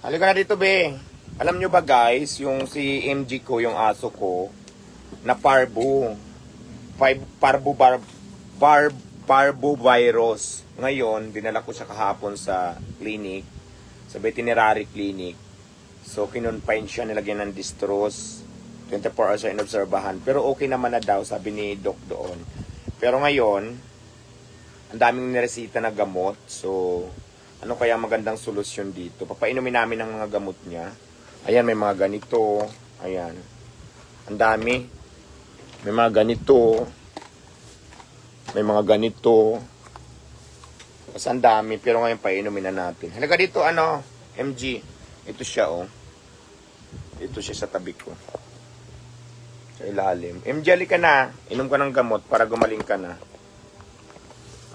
Halika na dito, be. Alam nyo ba guys, yung si MG ko, yung aso ko, na parvovirus. Ngayon, dinala ko siya kahapon sa clinic, sa veterinary clinic. So, kinonfine siya, nilagyan ng distros. 24 hours siya inobserbahan. Pero okay naman na daw, sabi ni Doc doon. Pero ngayon, ang daming niresita na gamot. So, ano kaya magandang solusyon dito? Papainumin namin ang mga gamot niya. Ayan, may mga ganito. Ayan. Ang dami. May mga ganito. May mga ganito. Mas ang dami. Pero ngayon, painumin na natin. Halika dito, MG. Ito siya, oh. Ito siya sa tabi ko. Sa ilalim. MG, halika na. Inom ka ng gamot para gumaling ka na.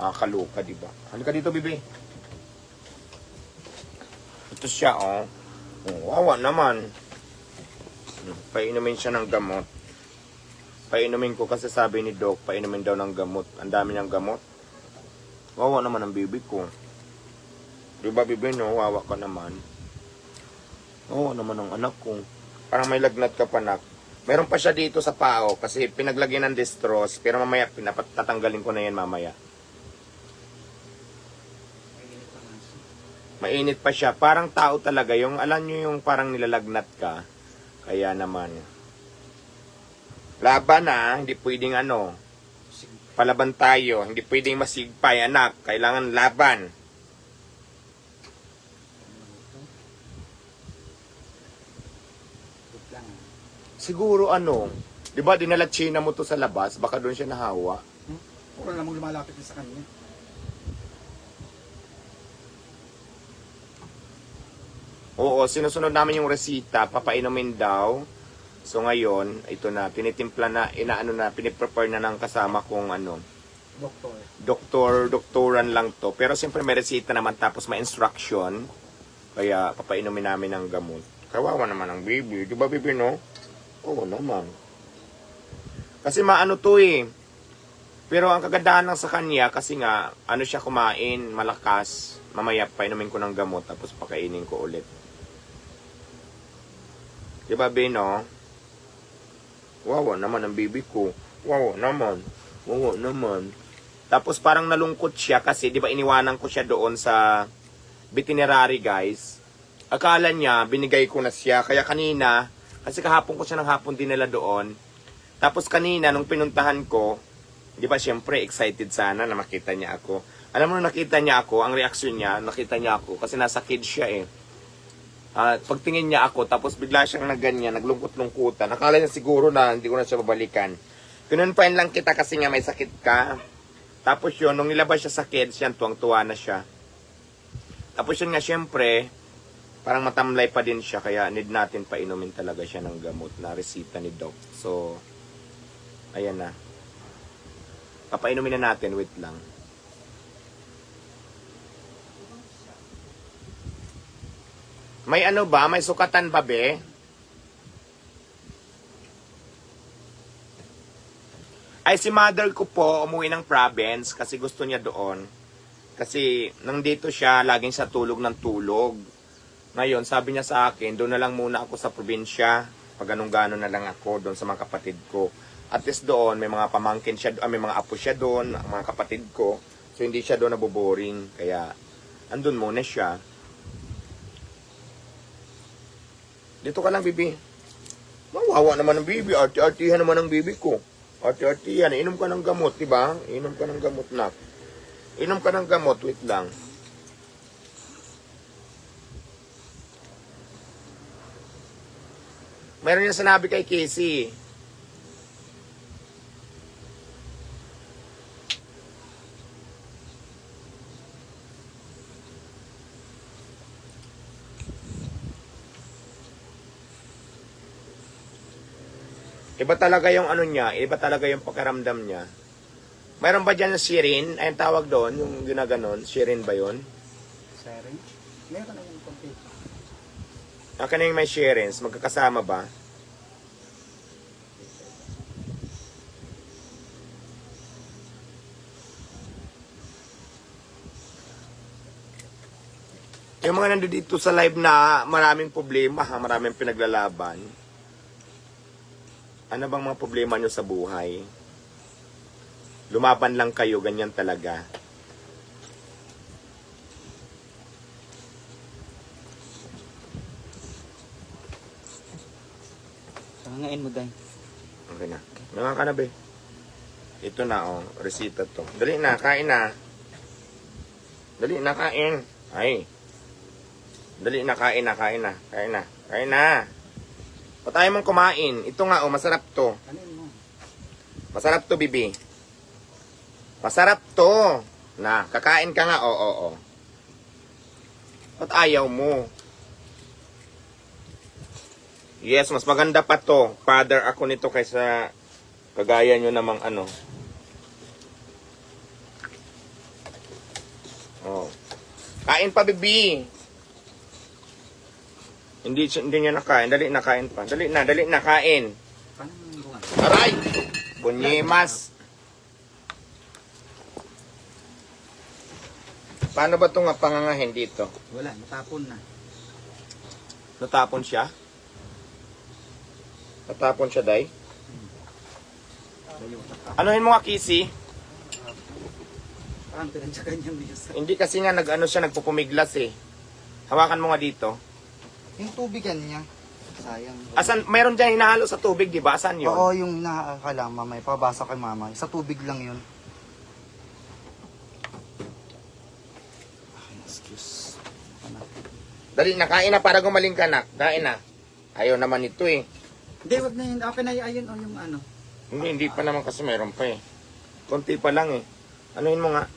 Nakakaluka, diba? Halika dito, bibi. Ito siya, oh. Wawa naman. Painumin siya ng gamot. Painumin ko kasi sabi ni Doc, painumin daw ng gamot. Ang dami ng gamot. Wawa naman ang bibi ko. Diba, bibi, no? Wawa ka naman. Wawa naman ang anak ko. Parang may lagnat ka pa, nak. Meron pa siya dito sa pao kasi pinaglagyan ng distros. Pero mamaya, tatanggalin ko na yan mamaya. Mainit pa siya. Parang tao talaga. Yung, alam nyo yung parang nilalagnat ka. Kaya naman. Laban na. Hindi pwedeng palaban tayo. Hindi pwedeng masigpay, anak. Kailangan laban. Siguro di ba dinala China mo to sa labas? Baka doon siya nahawa. Wala namang lumalapit sa kanya. Oo, sinusunod namin yung resita, papainumin daw. So ngayon, ito na, tinitimpla na, piniprepare na ng kasama kong doktoran lang to. Pero siyempre may resita naman tapos may instruction. Kaya papainumin namin ng gamot. Kawawa naman ang baby. Di ba baby, no? Oo naman. Kasi maano to eh. Pero ang kagandahan lang sa kanya, kasi nga, siya kumain, malakas. Mamaya painumin ko ng gamot tapos pakainin ko ulit. Diba, Beno? Wawa naman ang baby ko. Wawa naman. Wawa naman. Tapos parang nalungkot siya kasi, di ba, iniwanan ko siya doon sa veterinary, guys. Akala niya, binigay ko na siya. Kaya kanina, kasi kahapon ko siya ng hapon dinala doon. Tapos kanina, nung pinuntahan ko, di ba, syempre, excited sana na makita niya ako. Alam mo, nung nakita niya ako, ang reaksyon niya, nakita niya ako, kasi nasa kid siya eh. Pagtingin niya ako, tapos bigla siyang naganyan, naglungkot-lungkutan. Nakala niya siguro na hindi ko na siya babalikan. Pinunpain lang kita kasi nga may sakit ka. Tapos yun, nung nilabas siya sa kids, yan, tuwang-tuwa na siya. Tapos yun nga, syempre, parang matamlay pa din siya, kaya need natin painumin talaga siya ng gamot na resita ni Doc. So, ayan na. Papainumin na natin, wait lang. May ba? May sukatan ba, be? Ay, si mother ko po, umuwi ng province kasi gusto niya doon. Kasi, nandito siya, laging sa tulog ng tulog. Ngayon, sabi niya sa akin, doon na lang muna ako sa probinsya. Pag anong-gano'n na lang ako doon sa mga kapatid ko. At least doon, may mga pamangkin siya, may mga apo siya doon, mga kapatid ko. So, hindi siya doon naboboring. Kaya, andun muna siya. Dito ka lang, bibi. Mawawa naman ang bibi. Arti-artihan naman ang bibi ko. Arti-artihan. Inom ka ng gamot, diba? Inom ka ng gamot, nak. Inom ka ng gamot. Wait lang. Mayroon niya sinabi kay Casey. Iba talaga yung niya, iba talaga yung pakiramdam niya. Mayroon ba dyan Shirin? Ayun tawag doon, yung ginaganon. Shirin ba yun? Sharing? Meron na yung complete. Akin na yung may Shirins, magkakasama ba? Yung mga nandito sa live na maraming problema, ha, maraming pinaglalaban. Ano bang mga problema nyo sa buhay? Lumaban lang kayo, ganyan talaga. Sangain mo, Day. Okay na. Nangan ka na, be. Ito na, oh. Resita to. Dali na, kain na. Dali na, kain. Ay. Dali na, kain na, kain na. Kain na. Kain na. Patay mong kumain. Ito nga, oh. Masarap to. Kanin mo. Masarap to, bibi. Masarap to. Na, kakain ka nga. Oo. Ba't ayaw mo? Yes, mas maganda pa to. Father ako nito kaysa kagaya nyo namang ano. Oh. Kain pa, bibi. Hindi niya nakain. Dali na, kain pa. Dali na, kain. Paano yung bunga? Aray! Bunyimas. Paano ba ito nga pangangahin dito? Wala, natapon na. Natapon siya? Natapon siya, Day? Layo, natapon. Anuhin mo nga, Kisi? Parang pinadyakan niya minsan. Hindi kasi nga nagpupumiglas eh. Hawakan mo nga dito. Yung tubigan niya. Sayang. Asan, mayroon dyan hinahalo sa tubig, di ba? Asan yun? Oo, yung nakakala, mamay. Pabasa kay mama. Sa tubig lang yun. Excuse. Dali na, kain na para gumaling ka na. Kain na. Ayaw naman ito eh. Hindi, wag na yun. Okay na yun. Ayun, yung ano. Hindi pa naman kasi mayroon pa eh. Konti pa lang eh. Anuhin mo nga.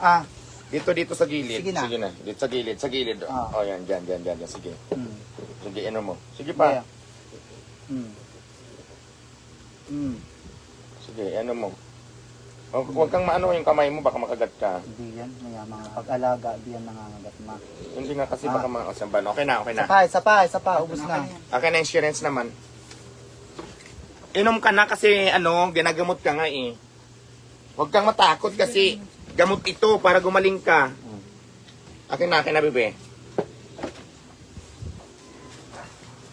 Ah. Dito sa gilid. Sige na. Sige na. Dito sa gilid. Ah. Oh, yan. Dyan. Sige. Mm. Sige, ano mo. Sige pa. Yeah. Sige, ano mo. Huwag kang maano yung kamay mo, baka makagat ka. Hindi yan. May mga pag-alaga, di yan nangangagat ma. Hindi nga kasi baka makasamban. Okay na. Isa pa. Ubus na. Akin na insurance naman. Inom ka na kasi ginagamot ka nga eh. Huwag kang matakot kasi gamot ito para gumaling ka. Akin na, bebe.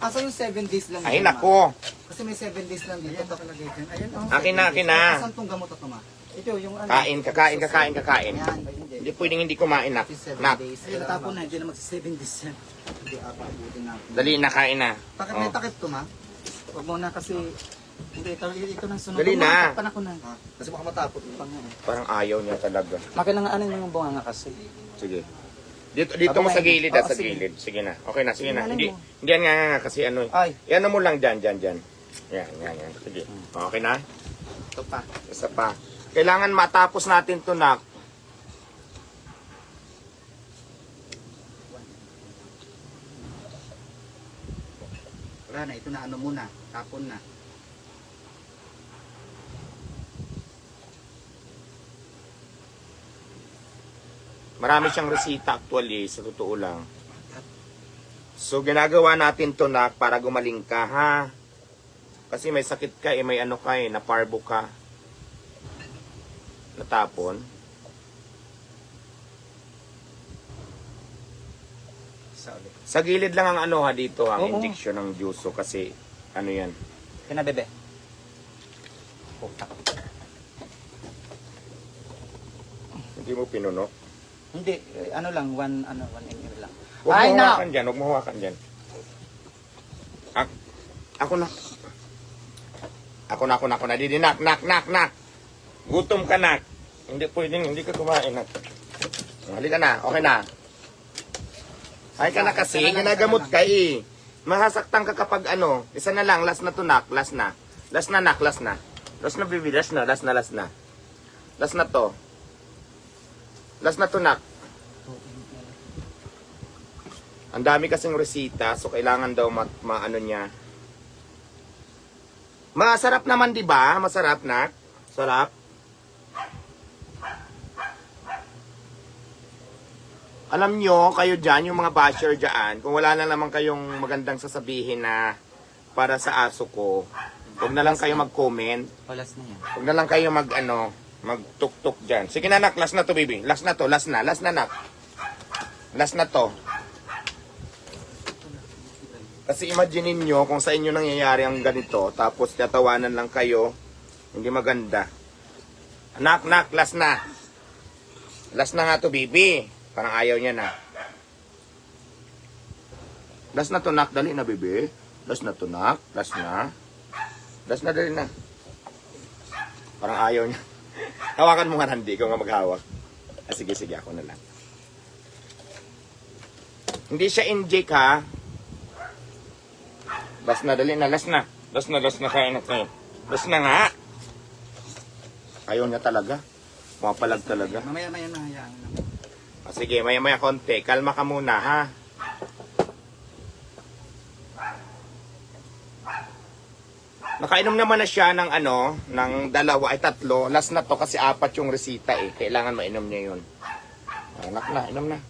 Asa yung 7 days lang Ay, dyan, ma? nako. Kasi may 7 days lang dito. Ayan, nakalagay dyan. Ayun, oh. Akin na. Asan tong gamot ito, ma? Ito, yung ano. Kain. Yan, hindi. Hindi pwedeng hindi kumain, nak. 7 Nak, days. Ayun, natapon na. Hindi na magsi-7 days yan. Hindi ata abutin na. dali na, kain na. Takip Oh. may takip to, ma? Huwag mo na kasi... Hindi, ito nang sunod. Dali na. Takpan ako na. Kasi baka matapon. Parang ayaw niya talaga. Makilangan yung bunga nga kasi. Sige. Dito mo sa gilid, Oo, sa sige. gilid. Sige na. Okay na, sige na. Ano Hindi, mo? hindi yan nga kasi ano. Ay. Yan mo lang dyan. Yan. Sige. Okay na? Ito pa. Isa pa. Kailangan matapos natin to, nak. Wala na, ito na ano muna. Tapon na. Marami siyang resita actually, sa totoo lang. So, ginagawa natin to, nak, para gumaling ka, ha? Kasi may sakit ka, may ano ka, naparbo ka. Natapon. Isa ulit. Sa gilid lang ang ano, ha, dito, ang Oo. injection ng juso, kasi, ano yan. Pinabebe. Hindi mo pinunok. Hindi, ano lang, 1 ml lang. Huwag Ay, mo na! hawakan dyan, huwag mo hawakan dyan. Ako na. Ako na. Didi, nak. Gutom ka, nak. Hindi pwedeng, hindi ka kumain, nak. Halika na, okay na. Ay ka na kasi, ginagamot ka eh. Masasaktan ka kapag ano, isa na lang, last na to, nak. Last na, nak, last na. Last na, baby, last na. Last na to. Last na to, nak. Ang dami kasing resita, so kailangan daw maano niya. Masarap naman, di ba? Masarap, nak. Sarap. Alam nyo, kayo dyan, yung mga basher dyan, kung wala na naman kayong magandang sasabihin na para sa aso ko, huwag na lang kayo mag-comment. Palas na yan. Huwag na lang kayo mag-tuk-tuk dyan. Sige na, nak. Last na to, baby. Last na, nak. Last na to. Kasi imagine niyo kung sa inyo nangyayari ang ganito, tapos tatawanan lang kayo, hindi maganda. Anak, last na. Last na nga to, baby. Parang ayaw niya na. Last na to, nak. Dali na, baby. Last na to, nak. Last na. Last na, dali na. Parang ayaw niya. Hawakan mo nga, hindi ko nga maghawak. Ah, sige, ako na lang. Hindi siya inject, ha? Last na, dali na, last na. Last na, kaya na kayo. Last na nga. Ayaw niya talaga. Mapalag talaga. Mamaya-maya na, hayaan na. Ah, sige, maya-maya konti. Kalma ka muna, ha? Nakainom naman na siya ng ng 2 ay 3. Last na to kasi 4 yung resita eh. Kailangan mainom niya yun. Anak na, inom na.